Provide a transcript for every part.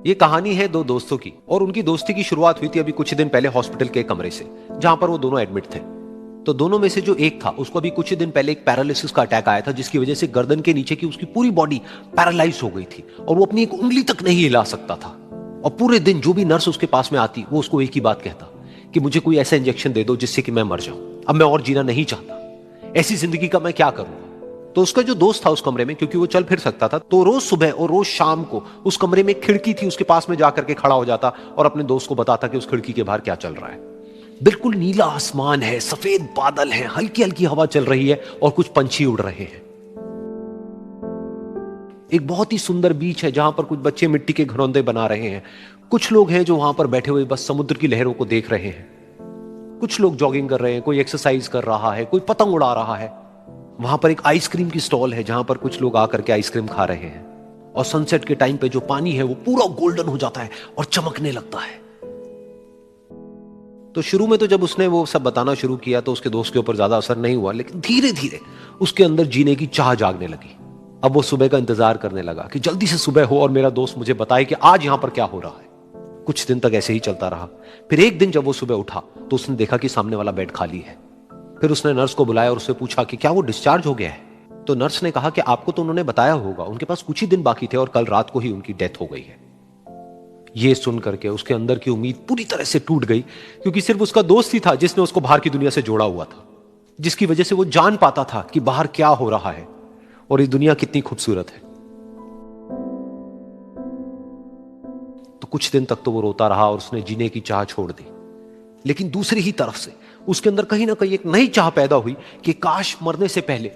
ये कहानी है दो दोस्तों की और उनकी दोस्ती की शुरुआत हुई थी अभी कुछ दिन पहले हॉस्पिटल के कमरे से, जहां पर वो दोनों एडमिट थे। तो दोनों में से जो एक था उसको अभी कुछ दिन पहले एक पैरालिसिस का अटैक आया था, जिसकी वजह से गर्दन के नीचे की उसकी पूरी बॉडी पैरालाइज हो गई थी और वो अपनी एक उंगली तक नहीं हिला सकता था। और पूरे दिन जो भी नर्स उसके पास में आती वो उसको एक ही बात कहता कि मुझे कोई ऐसा इंजेक्शन दे दो जिससे कि मैं मर जाऊं, अब मैं और जीना नहीं चाहता, ऐसी जिंदगी का मैं क्या करूंगा। तो उसका जो दोस्त था उस कमरे में, क्योंकि वो चल फिर सकता था, तो रोज सुबह और रोज शाम को उस कमरे में एक खिड़की थी, उसके पास में जाकर के खड़ा हो जाता और अपने दोस्त को बताता कि उस खिड़की के बाहर क्या चल रहा है। बिल्कुल नीला आसमान है, सफेद बादल है, हल्की हल्की हवा चल रही है और कुछ पंछी उड़ रहे हैं। एक बहुत ही सुंदर बीच है जहां पर कुछ बच्चे मिट्टी के घरौंदे बना रहे हैं। कुछ लोग हैं जो वहां पर बैठे हुए बस समुद्र की लहरों को देख रहे हैं। कुछ लोग जॉगिंग कर रहे हैं, कोई एक्सरसाइज कर रहा है, कोई पतंग उड़ा रहा है। वहां पर एक आइसक्रीम की स्टॉल है जहां पर कुछ लोग आकर के आइसक्रीम खा रहे हैं। और सनसेट के टाइम पे जो पानी है वो पूरा गोल्डन हो जाता है और चमकने लगता है। तो शुरू में तो जब उसने वो सब बताना शुरू किया तो उसके दोस्त के ऊपर ज्यादा असर नहीं हुआ, लेकिन धीरे धीरे उसके अंदर जीने की चाह जागने लगी। अब वो सुबह का इंतजार करने लगा कि जल्दी से सुबह हो और मेरा दोस्त मुझे बताए कि आज यहां पर क्या हो रहा है। कुछ दिन तक ऐसे ही चलता रहा। फिर एक दिन जब वो सुबह उठा तो उसने देखा कि सामने वाला बेड खाली है। फिर उसने नर्स को बुलाया और उससे पूछा कि क्या वो डिस्चार्ज हो गया है। तो नर्स ने कहा कि आपको तो उन्होंने बताया होगा, उनके पास कुछ ही दिन बाकी थे और कल रात को ही उनकी डेथ हो गई है। ये सुन करके उसके अंदर की उम्मीद पूरी तरह से टूट गई, क्योंकि सिर्फ उसका दोस्त ही था जिसने उसको बाहर की दुनिया से जोड़ा हुआ था, जिसकी वजह से वो जान पाता था कि बाहर क्या हो रहा है और ये दुनिया कितनी खूबसूरत है। तो कुछ दिन तक तो वो रोता रहा और उसने जीने की चाह छोड़ दी। लेकिन दूसरी ही तरफ से उसके अंदर कहीं ना कहीं एक नई चाह पैदा हुई कि काश मरने से पहले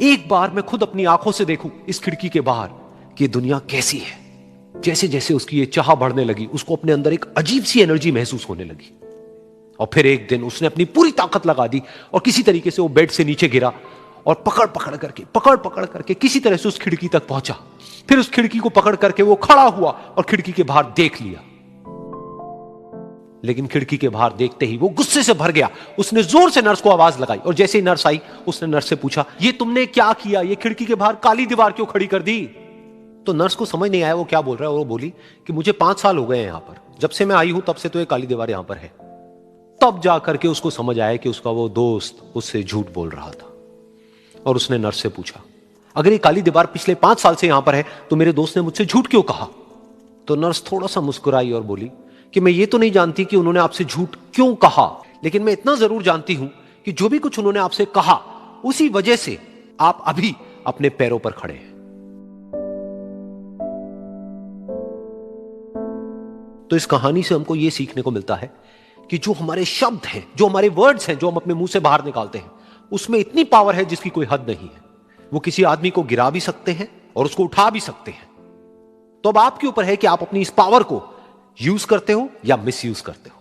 एक बार मैं खुद अपनी आंखों से देखूं इस खिड़की के बाहर कि ये दुनिया कैसी है। जैसे जैसे उसकी ये चाह बढ़ने लगी, उसको अपने अंदर एक अजीब सी एनर्जी महसूस होने लगी। और फिर एक दिन उसने अपनी पूरी ताकत लगा दी और किसी तरीके से वो बेड से नीचे गिरा और पकड़ पकड़ करके किसी तरह से उस खिड़की तक पहुंचा। फिर उस खिड़की को पकड़ करके वो खड़ा हुआ और खिड़की के बाहर देख लिया। लेकिन खिड़की के बाहर देखते ही वो गुस्से से भर गया। उसने जोर से नर्स को आवाज लगाई और जैसे ही नर्स आई उसने नर्स से पूछा, ये तुमने क्या किया, ये खिड़की के बाहर काली दीवार क्यों खड़ी कर दी। तो नर्स को समझ नहीं आया वो क्या बोल रहा है और वो बोली कि मुझे 5 साल हो गए हैं यहां पर, जब से मैं आई हूं तब से तो ये काली दीवार यहां पर है। तब जाकर के उसको समझ आया कि उसका वो दोस्त उससे झूठ बोल रहा था। और उसने नर्स से पूछा, अगर ये काली दीवार पिछले 5 साल से यहां पर है तो मेरे दोस्त ने मुझसे झूठ क्यों कहा। तो नर्स थोड़ा सा मुस्कुराई और बोली कि मैं ये तो नहीं जानती कि उन्होंने आपसे झूठ क्यों कहा, लेकिन मैं इतना जरूर जानती हूं कि जो भी कुछ उन्होंने आपसे कहा उसी वजह से आप अभी अपने पैरों पर खड़े हैं। तो इस कहानी से हमको यह सीखने को मिलता है कि जो हमारे शब्द हैं, जो हमारे वर्ड्स हैं, जो हम अपने मुंह से बाहर निकालते हैं, उसमें इतनी पावर है जिसकी कोई हद नहीं है। वो किसी आदमी को गिरा भी सकते हैं और उसको उठा भी सकते हैं। तो अब आपके ऊपर है कि आप अपनी इस पावर को यूज करते हो या मिस यूज करते हो।